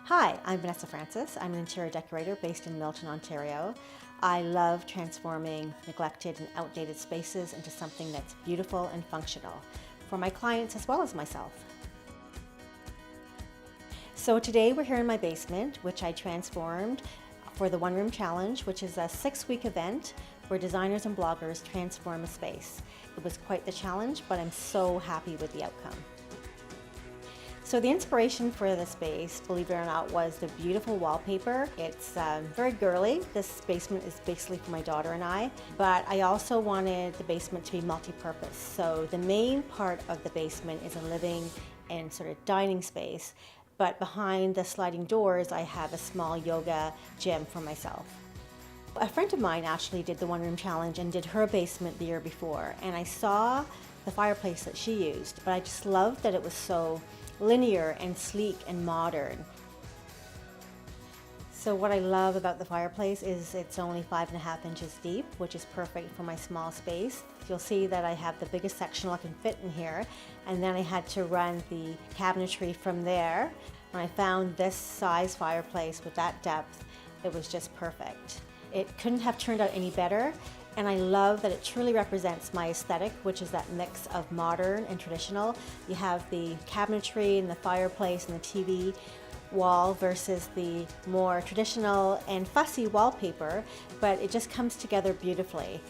Hi, I'm Vanessa Francis. I'm an interior decorator based in Milton, Ontario. I love transforming neglected and outdated spaces into something that's beautiful and functional for my clients as well as myself. So today we're here in my basement, which I transformed for the One Room Challenge, which is a 6-week event where designers and bloggers transform a space. It was quite the challenge, but I'm so happy with the outcome. So the inspiration for the space, believe it or not, was the beautiful wallpaper. It's very girly. This basement is basically for my daughter and I, but I also wanted the basement to be multi-purpose. So the main part of the basement is a living and sort of dining space, but behind the sliding doors, I have a small yoga gym for myself. A friend of mine actually did the One Room Challenge and did her basement the year before, and I saw the fireplace that she used, but I just loved that it was so linear and sleek and modern. So what I love about the fireplace is it's only 5.5 inches deep, which is perfect for my small space. You'll see that I have the biggest sectional I can fit in here, and then I had to run the cabinetry from there. When I found this size fireplace with that depth, it was just perfect. It couldn't have turned out any better, and I love that it truly represents my aesthetic, which is that mix of modern and traditional. You have the cabinetry and the fireplace and the TV wall versus the more traditional and fussy wallpaper, but it just comes together beautifully.